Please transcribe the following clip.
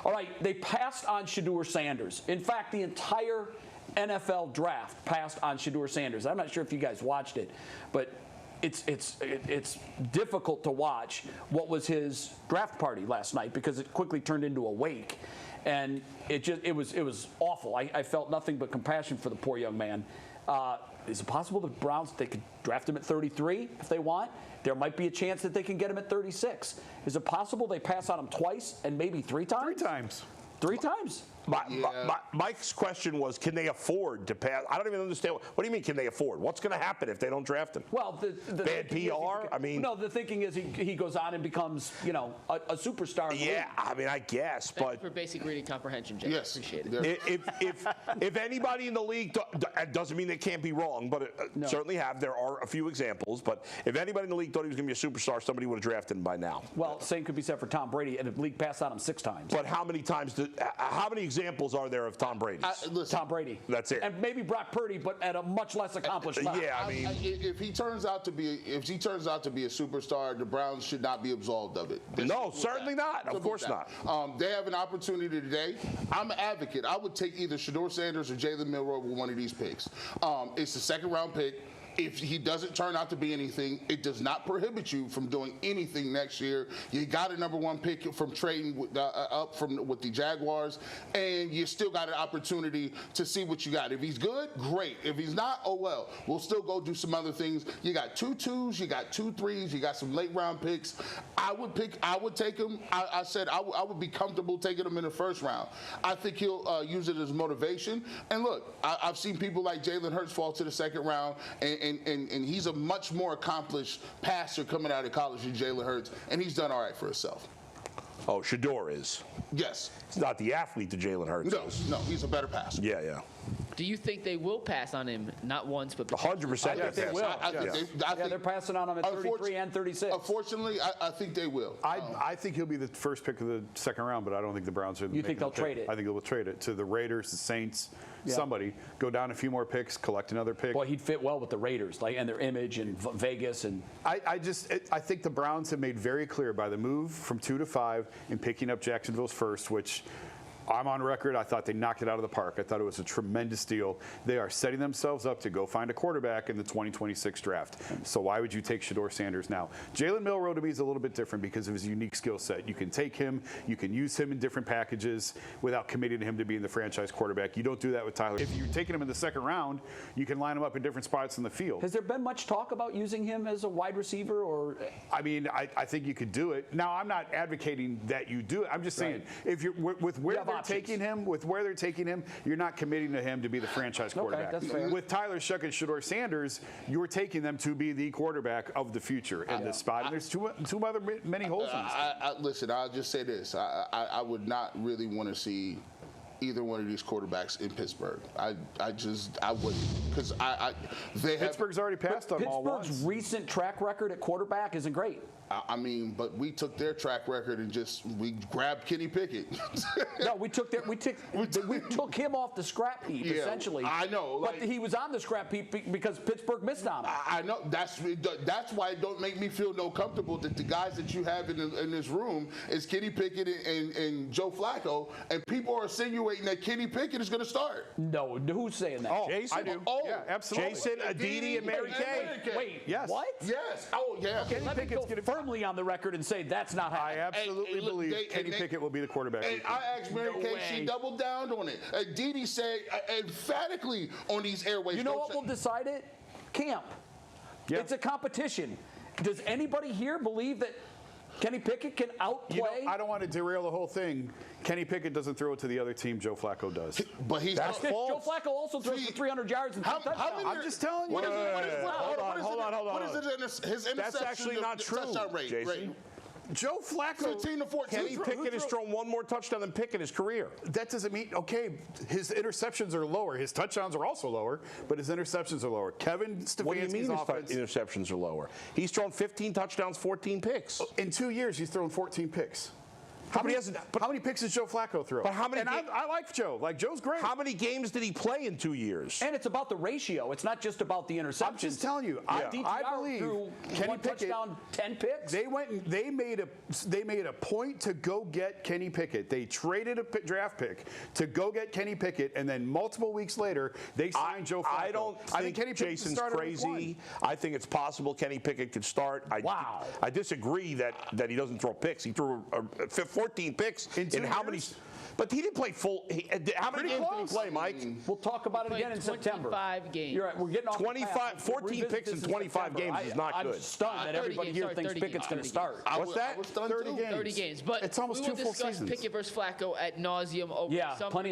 All right, they passed on Shedeur Sanders. In fact, the entire NFL draft passed on Shedeur Sanders. I'm not sure if you guys watched it, but it's difficult to watch what was his draft party last night because it quickly turned into a wake, and it was awful. I felt nothing but compassion for the poor young man. Is it possible the Browns, they could draft him at 33 if they want? There might be a chance that they can get him at 36. Is it possible they pass on him twice and maybe 3 times? 3 times. 3 times. Mike's question was, can they afford to pass? I don't even understand. What do you mean, can they afford? What's going to happen if they don't draft him? Well, the bad PR? No, the thinking is he goes on and becomes, a superstar. Yeah, I mean, I guess. Thank you for basic reading comprehension, Jay. Yes. Appreciate it. If anybody in the league, doesn't mean they can't be wrong, but certainly there are a few examples, but if anybody in the league thought he was going to be a superstar, somebody would have drafted him by now. Well, same could be said for Tom Brady, and the league passed on him 6 times. But how many examples are there of Tom Brady? Tom Brady. That's it. And maybe Brock Purdy, but at a much less accomplished level. Yeah, I mean, if he turns out to be a superstar, the Browns should not be absolved of it. No, certainly not. Of course not. They have an opportunity today. I'm an advocate. I would take either Shedeur Sanders or Jalen Milroe with one of these picks. It's a 2nd-round pick. If he doesn't turn out to be anything, it does not prohibit you from doing anything next year. You got a #1 pick from trading with the Jaguars, and you still got an opportunity to see what you got. If he's good, great. If he's not, oh well. We'll still go do some other things. You got 2 2s, you got 2 3s, you got some late-round picks. I would take him. I said I would be comfortable taking him in the 1st round. I think he'll use it as motivation. And look, I've seen people like Jalen Hurts fall to the 2nd round, and he's a much more accomplished passer coming out of college than Jalen Hurts, and he's done all right for himself. Oh, Shedeur is. Yes. He's not the athlete that Jalen Hurts is. No, he's a better passer. Yeah. Do you think they will pass on him, not once, but 100%? I think they will. I think they're passing on him at 33 and 36. Unfortunately, I think they will. I think he'll be the first pick of the 2nd round, but I don't think the Browns are. You think they'll trade it? I think they'll trade it to the Raiders, the Saints, somebody. Go down a few more picks, collect another pick. Boy, he'd fit well with the Raiders, and their image and Vegas. And I think the Browns have made very clear by the move from 2 to 5 and picking up Jacksonville's 1st, which I'm on record. I thought they knocked it out of the park. I thought it was a tremendous deal. They are setting themselves up to go find a quarterback in the 2026 draft. So why would you take Shedeur Sanders now? Jalen Milroe to me is a little bit different because of his unique skill set. You can take him, you can use him in different packages without committing to him to being the franchise quarterback. You don't do that with Tyler. If you're taking him in the 2nd round, you can line him up in different spots in the field. Has there been much talk about using him as a wide receiver? Or I mean, I think you could do it. Now, I'm not advocating that you do it. I'm just saying, if you're with where they're taking him, you're not committing to him to be the franchise quarterback. That's fair. With Tyler Shough and Shedeur Sanders, you're taking them to be the quarterback of the future in this spot. And there's many holes in this. Listen, I'll just say this. I would not really want to see either one of these quarterbacks in Pittsburgh. I wouldn't, because Pittsburgh's already passed on all once. Pittsburgh's recent track record at quarterback isn't great. I mean, but we took their track record and we grabbed Kenny Pickett. No, we took him off the scrap heap, essentially. I know. But he was on the scrap heap because Pittsburgh missed on him. I know. That's why it don't make me feel no comfortable that the guys that you have in this room is Kenny Pickett and Joe Flacco, and people are insinuating that Kenny Pickett is going to start. No, who's saying that? Oh, Jason? I do. Oh, yeah, absolutely. Jason, Aditi, and Mary Kay. Wait, yes. What? Yes. Oh, yeah. Okay, let me go firmly on the record and say that's not happening. I absolutely believe Kenny Pickett will be the quarterback. And I asked Mary Kay, she doubled down on it. Didi said emphatically on these airways. You know what will decide it? Camp. Yeah. It's a competition. Does anybody here believe that Kenny Pickett can outplay? I don't want to derail the whole thing. Kenny Pickett doesn't throw it to the other team. Joe Flacco does. But he's That's false. Joe Flacco also throws for 300 yards and 2 touchdowns. I'm just telling you. Hold on. What is his interception? That's actually not true, Jason. Joe Flacco, 15 to 14. Kenny Pickett has thrown one more touchdown than Pickett in his career. That doesn't mean, okay, his interceptions are lower. His touchdowns are also lower, but his interceptions are lower. Kevin Stefanski's What do you mean offense, his interceptions are lower? He's thrown 15 touchdowns, 14 picks. In 2 years, he's thrown 14 picks. How many picks does Joe Flacco throw? But how many And I like Joe. Like, Joe's great. How many games did he play in 2 years? And it's about the ratio. It's not just about the interceptions. I'm just telling you. DTR I believe threw Kenny one Pickett. touchdown, 10 picks. They went and they made a point to go get Kenny Pickett. They traded a draft pick to go get Kenny Pickett, and then multiple weeks later they signed Joe Flacco. I don't think Kenny Pickett Jason's started crazy. I think it's possible Kenny Pickett could start. Wow. I disagree that he doesn't throw picks. He threw 14 picks in how many? But he didn't play full. How many games did he play, Mike? We'll talk about it again in September. 25 games. You're right. We're getting off 25, 14 picks in 25 games is not I'm good. stunned that everybody games, here sorry, thinks 30 Pickett's going to games. start. What's that? I was done 30 too. games. 30 games. But It's almost we will 2 full discuss seasons. Pickett versus Flacco at nauseum over Yeah, the summer. plenty of